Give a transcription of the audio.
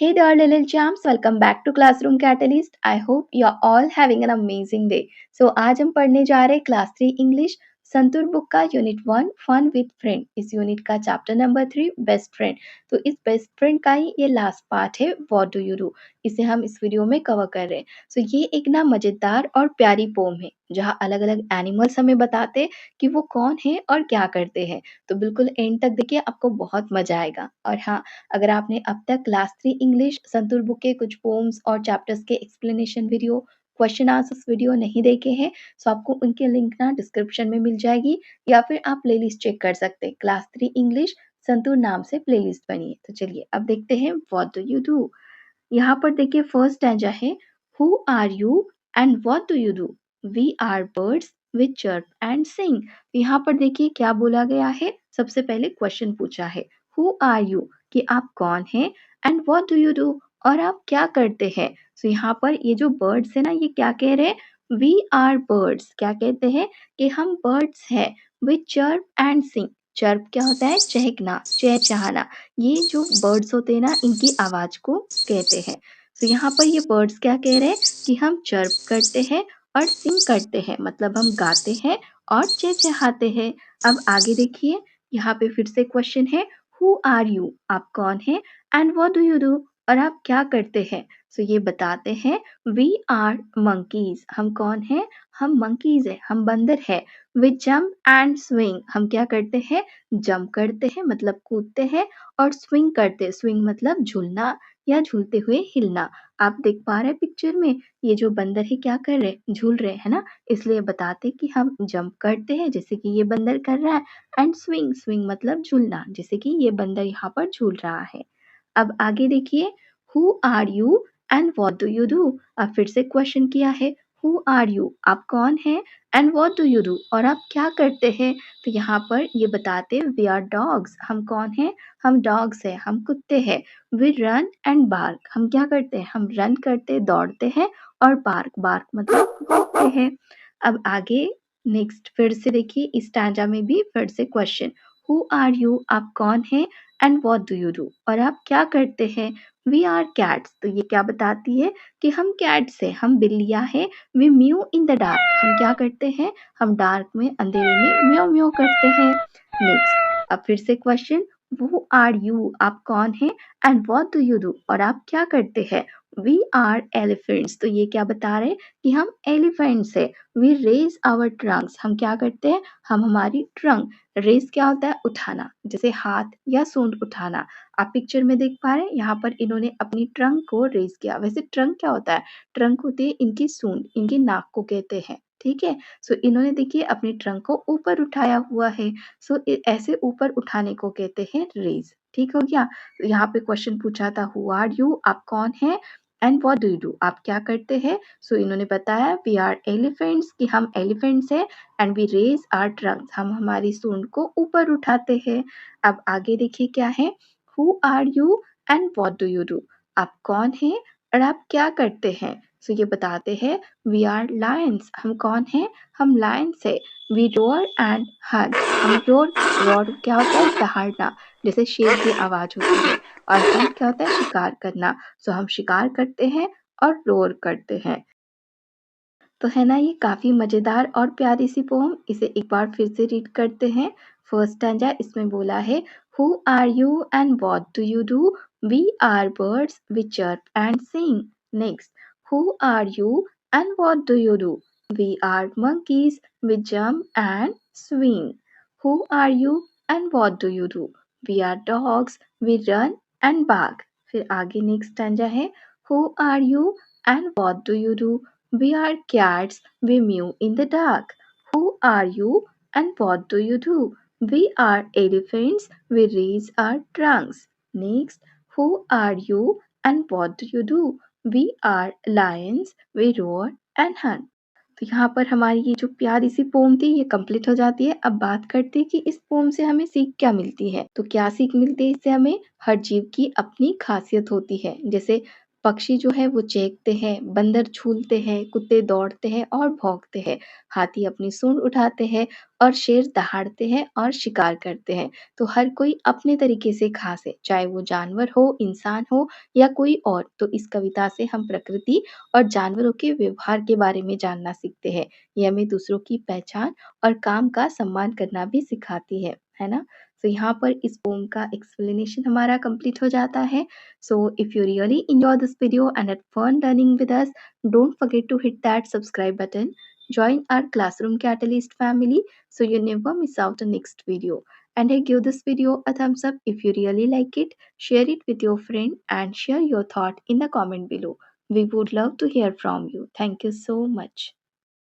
Hey there, little champs. Welcome back to Classroom Catalyst. I hope you're all having an amazing day. So आज हम पढ़ने जा रहे हैं क्लास 3 इंग्लिश संतूर बुक का यूनिट 1 फन विद फ्रेंड। इस unit का चैप्टर नंबर 3 बेस्ट फ्रेंड। तो इस बेस्ट फ्रेंड का ही ये लास्ट पार्ट है व्हाट डू यू डू। इसे हम इस वीडियो में कवर कर रहे हैं। सो ये एक ना मजेदार और प्यारी पोम है जहाँ अलग अलग एनिमल्स हमें बताते कि वो कौन है और क्या करते हैं। तो बिल्कुल एंड तक देखिए, आपको बहुत मजा आएगा। और हाँ, अगर आपने अब तक क्लास 3 इंग्लिश संतूर बुक के कुछ पोम्स और चैप्टर्स के explanation video, question answers video नहीं देखे हैं, तो आपको उनके लिंक ना डिस्क्रिप्शन में मिल जाएगी या फिर आप प्लेलिस्ट चेक कर सकते हैं। क्लास 3 इंग्लिश संतूर नाम से प्लेलिस्ट बनी है। तो चलिए अब देखते हैं व्हाट डू यू डू। यहाँ पर देखिए फर्स्ट स्टैंजा है, who are you and what do you do. We are birds which chirp and sing. यहाँ पर देखिए क्या बोला गया है। सबसे पहले क्वेश्चन पूछा है हु आर यू, कि आप कौन हैं, and what do you do, और आप क्या करते हैं। तो यहाँ पर ये जो बर्ड्स है ना, ये क्या कह रहे हैं, वी आर बर्ड्स। क्या कहते हैं कि हम बर्ड्स हैं विच चर्प एंड सिंग। चर्प क्या होता है, चहकना, चहचहाना। ये जो बर्ड्स होते हैं ना, इनकी आवाज को कहते हैं। तो यहाँ पर ये बर्ड्स क्या कह रहे हैं कि हम चर्प करते हैं और सिंग करते हैं, मतलब हम गाते हैं और चहचहाते हैं। अब आगे देखिए, यहाँ पे फिर से क्वेश्चन है हु आर यू, आप कौन हैं, and what do you do, और आप क्या करते हैं। तो ये बताते हैं वी आर मंकीज, हम कौन हैं, हम मंकीज है, हम बंदर है। वी जम्प एंड स्विंग, हम क्या करते हैं, जंप करते हैं मतलब कूदते हैं, और स्विंग करते हैं, स्विंग मतलब झूलना या झूलते हुए हिलना। आप देख पा रहे हैं पिक्चर में, ये जो बंदर है क्या कर रहे हैं, झूल रहे हैं ना। इसलिए बताते कि हम जंप करते हैं जैसे कि ये बंदर कर रहा है, एंड स्विंग, स्विंग मतलब झूलना, जैसे कि ये बंदर यहाँ पर झूल रहा है। अब आगे देखिए, who are you and what do you do. अब फिर से क्वेश्चन किया है हु आर यू, आप कौन हैं, and what do you do, और आप क्या करते हैं। तो यहाँ पर ये बताते वी आर डॉग्स, हम कौन हैं, हम डॉग्स हैं, हम कुत्ते हैं। वी रन एंड बार्क, हम क्या करते हैं, हम रन करते दौड़ते हैं, और बार्क, बार्क मतलब भौंकते हैं। अब आगे नेक्स्ट फिर से देखिए, इस स्टैंजा में भी फिर से क्वेश्चन हु आर यू, आप कौन हैं, and what do you do, और आप क्या करते हैं। वी आर कैट्स, तो ये क्या बताती है कि हम कैट्स हैं, हम बिल्लियां हैं। We mew in the dark, हम क्या करते हैं, हम डार्क में, अंधेरे में म्यो म्यो करते हैं। नेक्स्ट अब फिर से क्वेश्चन हु आर यू, आप कौन हैं, and what do you do, और आप क्या करते हैं। वी आर एलिफेंट्स, तो ये क्या बता रहे हैं कि हम एलिफेंट्स हैं। वी रेज आवर ट्रंक्स, हम क्या करते हैं, हम हमारी ट्रंक, रेज क्या होता है, उठाना, जैसे हाथ या सूंड उठाना। आप पिक्चर में देख पा रहे हैं, यहाँ पर इन्होंने अपनी ट्रंक को रेज किया। वैसे ट्रंक क्या होता है, ट्रंक होती है इनकी सूंड, इनकी नाक को कहते हैं, ठीक है। सो इन्होंने देखिए अपनी ट्रंक को ऊपर उठाया हुआ है। सो ऐसे ऊपर उठाने को कहते हैं रेज, ठीक हो गया। तो यहाँ पे क्वेश्चन पूछा था हु आर यू, आप कौन हैं, and what do you do, आप क्या करते हैं। सो इन्होंने बताया वी आर एलिफेंट्स, कि हम एलिफेंट्स हैं, and we raise our trunks, हम हमारी सूंड को ऊपर उठाते हैं। अब आगे देखिए क्या है, who are you and what do you do, आप कौन हैं और आप क्या करते हैं। सो ये बताते हैं वी आर लायंस, हम कौन हैं, हम लायंस है। वी रोर एंड हंट, हम रोर, रोर क्या होता है, दहाड़ना, जैसे शेर की आवाज होती है, और हंट क्या होता है, शिकार करना। सो हम शिकार करते हैं और रोर करते हैं। तो है ना ये काफी मजेदार और प्यारी सी पोम। इसे एक बार फिर से रीड करते हैं। फर्स्ट स्टैंजा इसमें बोला है who are you and what do you do. We are birds we chirp and sing. Next, who are you and what do you do. We are monkeys we jump and swing. Who are you and what do you do? We are dogs we run and bark. फिर आगे next stanza है Who are you and what do you do? We are cats, we mew in the dark. Who are you and what do you do? We are elephants, we raise our trunks. Next, who are you and what do you do? We are lions, we roar and hunt. तो यहाँ पर हमारी ये जो प्यारी सी pome थी ये complete हो जाती है। अब बात करते हैं कि इस पोम से हमें सीख क्या मिलती है। तो क्या सीख मिलती है इससे हमें, हर जीव की अपनी खासियत होती है। जैसे पक्षी जो है वो चहकते हैं, बंदर झूलते हैं, कुत्ते दौड़ते हैं और भौंकते हैं, हाथी अपनी सूंड उठाते हैं और शेर दहाड़ते हैं और शिकार करते हैं। तो हर कोई अपने तरीके से खास है, चाहे वो जानवर हो, इंसान हो या कोई और। तो इस कविता से हम प्रकृति और जानवरों के व्यवहार के बारे में जानना सीखते हैं। ये हमें दूसरों की पहचान और काम का सम्मान करना भी सिखाती है ना? तो यहाँ पर इस पोम का एक्सप्लेनेशन हमारा कंप्लीट हो जाता है। So if you really enjoy this video and had fun learning with us, don't forget to hit that subscribe button. Join our Classroom Catalyst family so you never miss out the next video. And hey, give this video a thumbs up if you really like it. Share it with your friend and share your thought in the comment below. We would love to hear from you. Thank you so much.